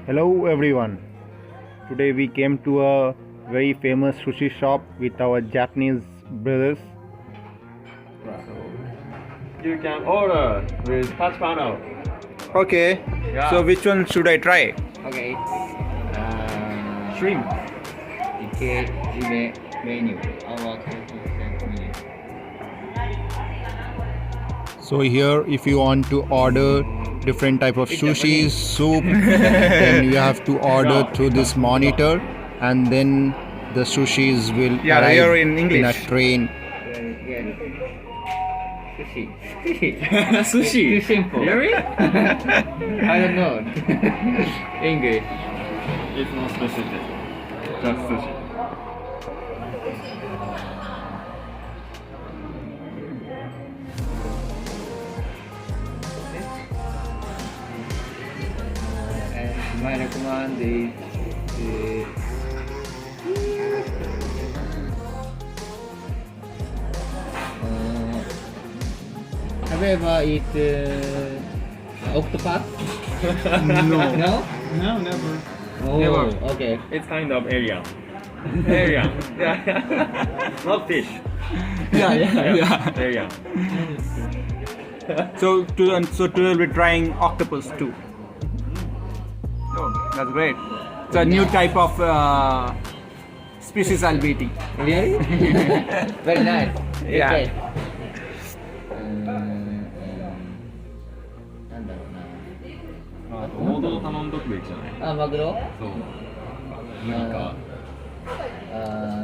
Hello everyone. Today we came to a very famous sushi shop with our Japanese brothers. You can order with touch panel. Okay. Yeah. So which one should I try? Okay. Shrimp. Menu. Our menu. So here if you want to order different type of sushi, soup, then you have to order through this monitor and then the sushis will arrive in a train. Sushi. Sushi. Too simple. Really? I don't know. English. It's not specific. Just sushi. And my recommend is have you ever eat octopus? No. No? No, never. Oh, Never. okay. It's kind of alien. Alien. Yeah. Not fish. Yeah. Alien. So today we're trying octopus too. Oh, that's great. It's a new type of species I'll be eating. Really? Very nice. Yeah. Okay. 王道頼んどくべきじゃない。あ、マグロそう。無理か。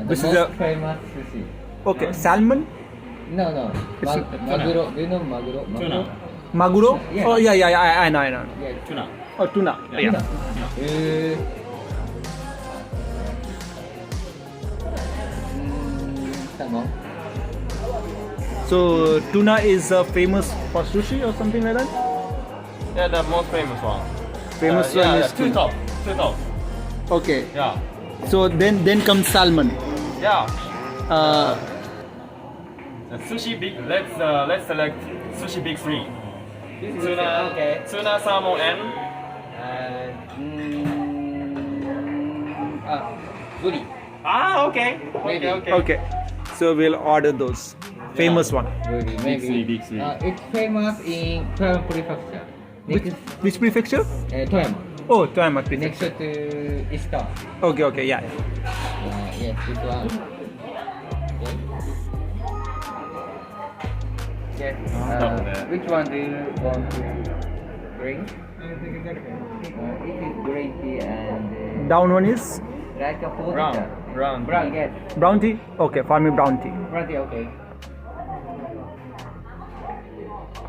The This is most a- famous sushi. Okay, salmon, No, no. It's Maguro. Do you know maguro? Tuna. maguro. Yeah. Oh yeah. I know. Yeah. Tuna. Oh, tuna. Yeah. Salmon. So tuna is famous for sushi or something like that. Yeah, the most famous one. Famous yeah, one yeah, is two top. Two top. Okay. Yeah. So then comes salmon. Yeah. Uh, The sushi big. Let's select sushi big three. Tuna. Okay. Tuna, salmon, and Buri. okay. Maybe. okay. So we'll order those famous one. Buri. Maybe. Big three. It's famous in Toyama Prefecture. Which prefecture? Toyama. Oh, Toyama Next prefecture. to Ishikawa. Okay, yeah. Yes, this one. Yes. Which one do you want to drink? It is green tea and Down one is like a food. Brown. Brown, yes. brown tea. Okay, for me brown tea. Brown tea, okay.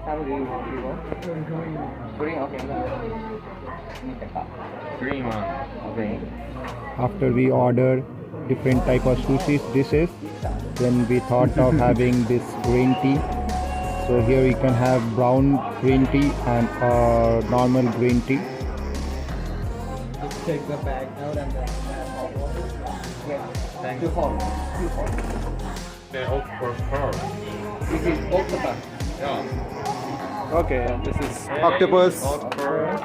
How do you want? Green, okay. Green one. Okay. After we order different type of sushi dishes, then we thought of having this green tea. So here we can have brown green tea and normal green tea. Just take the bag out and then Thank you. The octopus. This is octopus. Yeah. Okay, this is octopus. Octopus.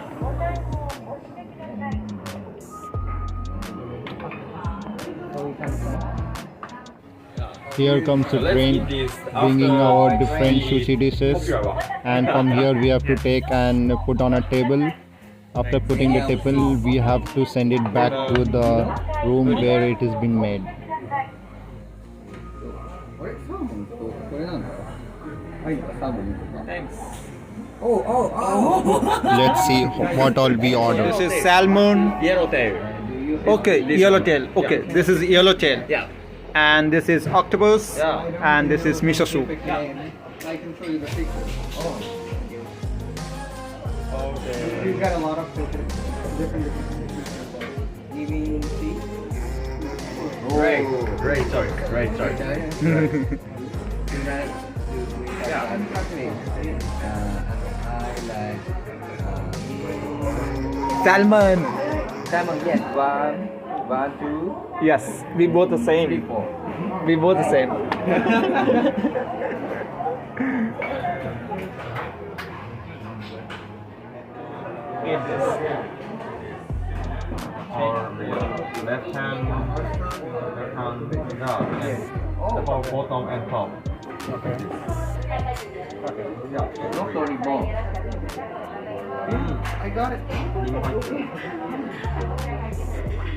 So we can Here comes the train bringing our different sushi dishes, and from here we have to take and put on a table. After putting the table, we have to send it back to the room where it is being made. Thanks. Let's see what all we order. This is salmon. Yellowtail. Okay, yellowtail. Okay, this is yellowtail. Yeah. And this is octopus. Yeah. And this is miso soup. I can show you the picture. Okay. We've got a lot of pictures. Different pictures. Giving tea. Great choice. Great choice. Salmon. Salmon, yes. One, two, Yes, we both the same. 3, 4. We both the same. Eat this. left hand, yeah, and the bottom and top. Okay. Okay. Yeah. Not only bone. I got it.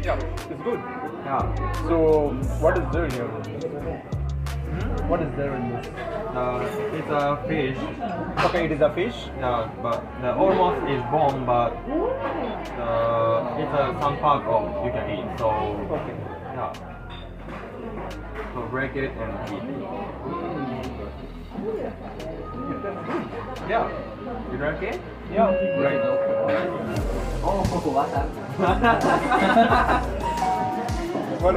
Yeah, it's good. Yeah. So, what is there here? What is there in this? It's a fish. Okay, it is a fish. Yeah, but the almost is bone, but it's some part of you can eat. So Okay. yeah. So break it and eat. Yeah. You like it? Yeah. Great. Oh, wasabi. What?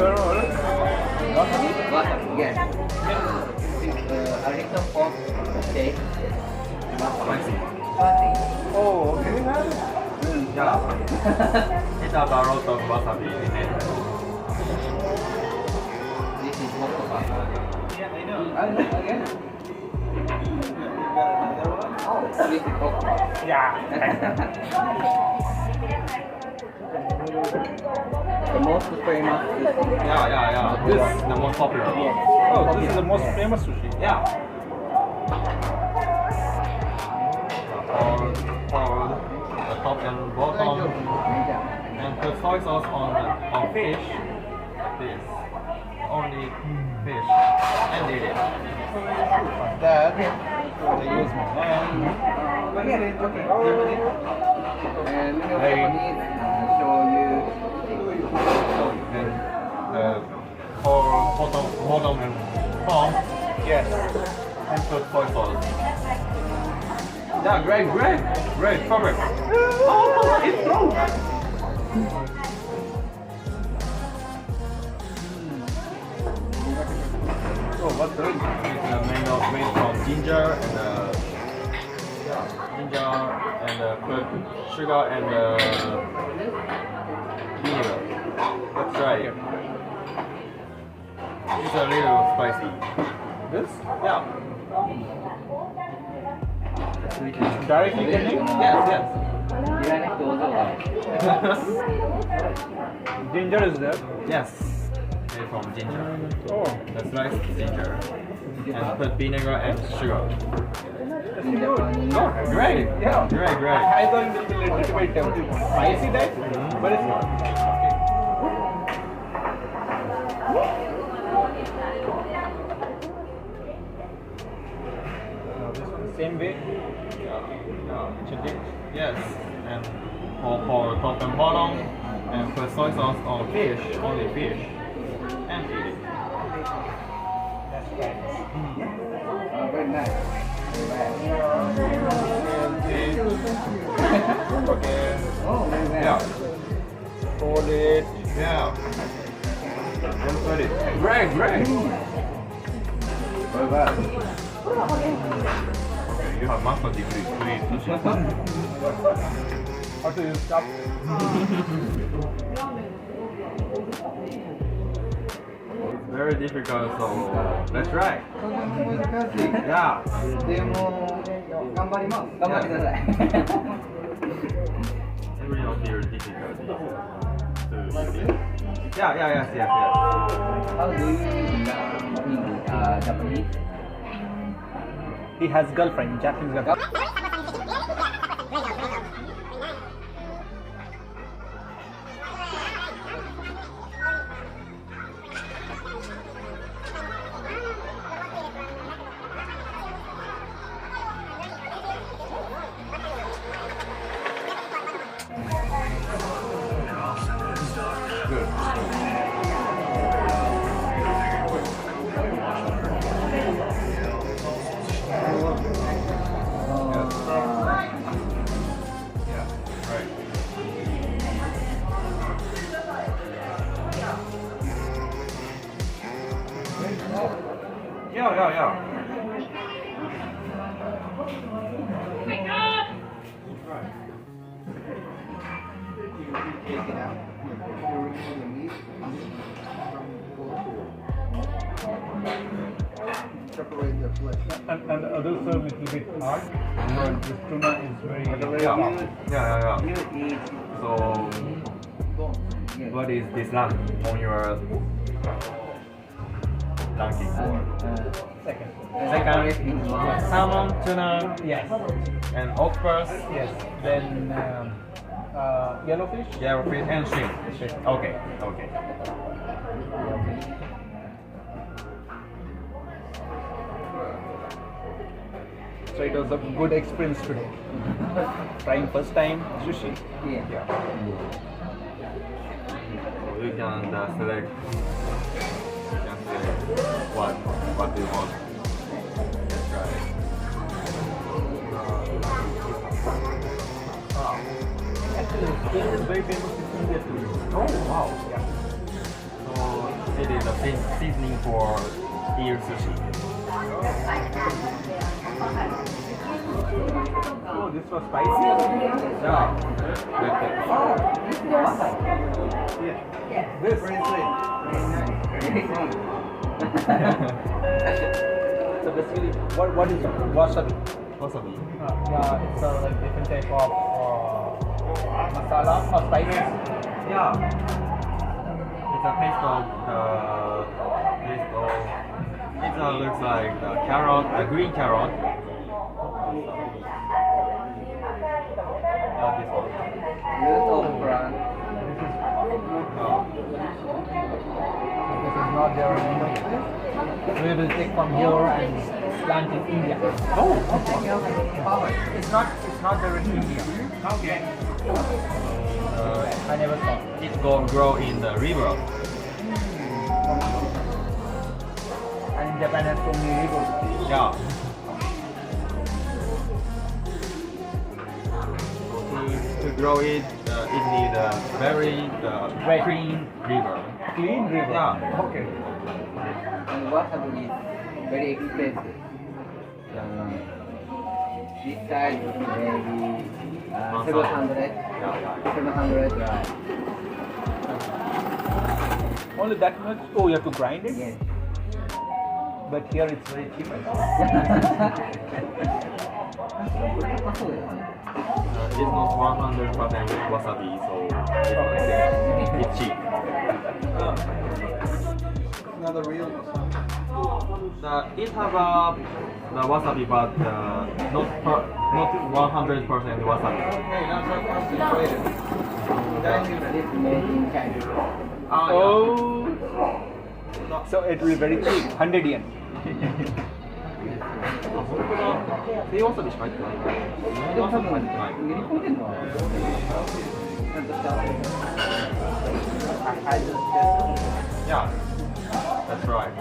Wasabi, yes. A little pork steak. Spicy. Spicy. Oh, okay. Yeah. It has a lot of wasabi in it. This is mokoba. Yeah, I know. Again? Oh, this is mokoba. Yeah. The most famous sushi. Yeah. This is the most popular. Oh, this is the most famous sushi. Yeah. For the top and bottom, and put soy sauce on fish, like this. Only fish, and eat it. That I use my hand. And menu Hey. Japanese shoyu. Then for bottom and top, Yes. and put soy sauce. Yeah, great, perfect. Oh, it's true. Oh, what's there? It's made from ginger and put sugar and vinegar. Let's try it. It's a little spicy. This? Yeah. Directly can you? Yes. Ginger is there. Yes. Made from ginger. Oh. The sliced ginger. And put vinegar and sugar. Oh, great. Yeah. Great. I thought it would be a little bit spicy type, but it's not. This one, same way. Yeah. Yes. And for top and bottom, and put soy sauce on fish, only fish, and eat it. Very nice. Okay. Oh, very nice. Yeah. Hold it. Yeah. And put it. Great. Very well. Okay, you have master degree. Please. How to use cup? It's very difficult, so let's try. そんなに難しい。 Yeah. でも頑張ります。頑張ってください。 Everyone here is difficult. Yeah. Yes. How do you learn Japanese? He has girlfriend, Japanese girlfriend. Good. Yeah. Right. Yeah. Take it out. Remove the meat. Separate the flesh. And the others are a little bit hard. But this tuna is very Yeah. You eat So bones. Yes. What is this rank on your ranking board? Second. Second, salmon, tuna, Yes. and octopus, Yes. Then yellowfish. yellowfish, and shrimp. Okay, okay. So it was a good experience today. Trying first time sushi. Yeah. So you can select. You can select what you want. Let's try. Actually, this is very famous in India too. Oh wow! Yeah. So it is a seasoning for eel sushi. Oh, this was spicy. Yeah. This. So basically, what is wasabi? Wasabi. Yeah, it's like different type of masala or spices. Yeah. It's a taste of it looks like the carrot, the green carrot. This one. Root of prawn. This is not there in India. We will take from here and plant in India. Oh, It's not there in India. okay. I never saw. It gonna grow in the river. And in Japan has so many rivers. Yeah. To grow it, it needs a very clean river. Clean river. Yeah. Okay. And wasabi is very expensive. This side maybe 700. Yeah. 700. Only that much? Oh, you have to grind it? Yes. But here it's very cheap. It's not 100% wasabi, so it's cheap. Not a real It have the wasabi, but not 100% wasabi. This made in China. Oh. So it will be very cheap, 100 yen. 低わさびしか入ってない。低わさび入ってない。売り込んでんのちゃんとした Yeah, that's right.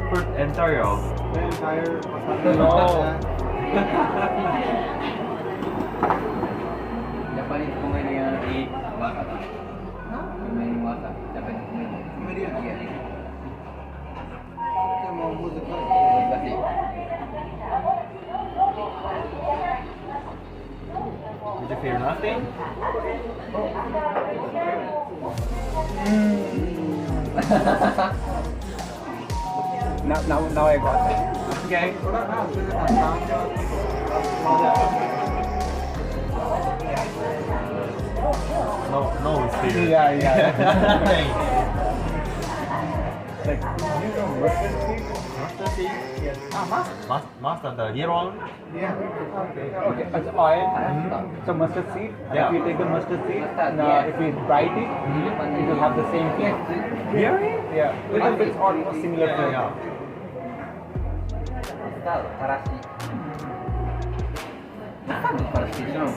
Put entire. Japanese comedian eat wasabi. Many wasabi. Japanese comedian. Yes. Did you feel nothing? Now I got it. Okay. No experience. Yeah. Like, you know mustard seed? Mustard seed? Yes. Mustard, the yellow one? Okay, it's oil. So mustard seed. Yeah. If you take the mustard seed, Mustard, and, yeah. if you fry it, it will have the same taste. Really? Yeah. Little bit almost similar to Yeah. Karashi. Karashi 知らん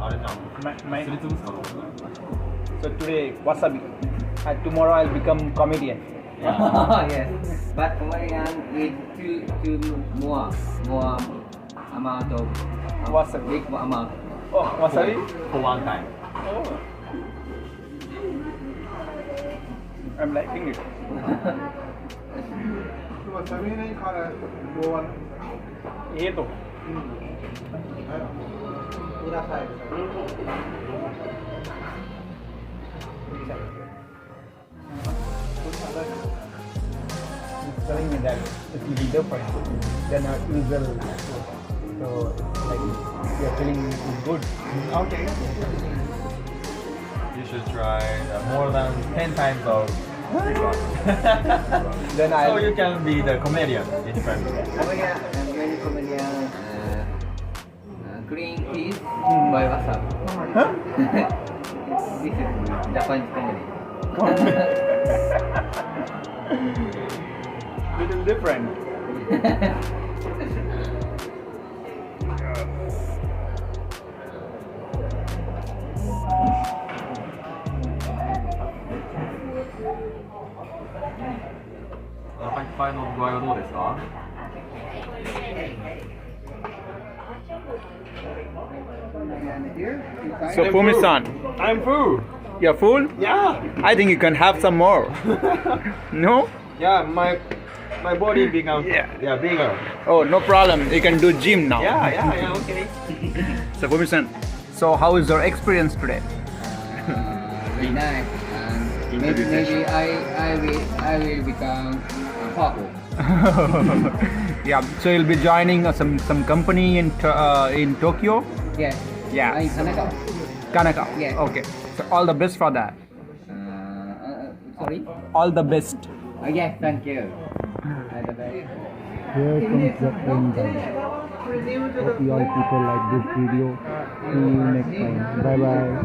あれじゃん。 My, すりつぶすかと思った。 so today wasabi. And tomorrow I'll become comedian. Yes. But comedian eat two more amount of Wasabi. big amount. Oh, wasabi? For one time. Oh. I'm liking it. ये तो telling me that it's little different than our usual. So like you're feeling good. Okay. You should try more than 10 times of this one. Then So I'll you can be the comedian in family. Comedian, many comedian, green peas by wasabi. Huh? This is Japanese comedy. Little different. So Fumi-san, I'm full. you're full? Yeah. I think you can have some more. No? Yeah, my body become Yeah. bigger. Oh, no problem. You can do gym now. Yeah, okay. So Fumi-san, so how is your experience today? Very nice. And maybe I will become powerful. Yeah. So you'll be joining some company in Tokyo. Yes. Yeah. In Kanagawa. Kanaka. Yes. Okay. So all the best for that. Sorry. All the best. Yes, thank you. All the best. Here comes the end, guys. Hope you all people like this video. See you next time. Bye bye.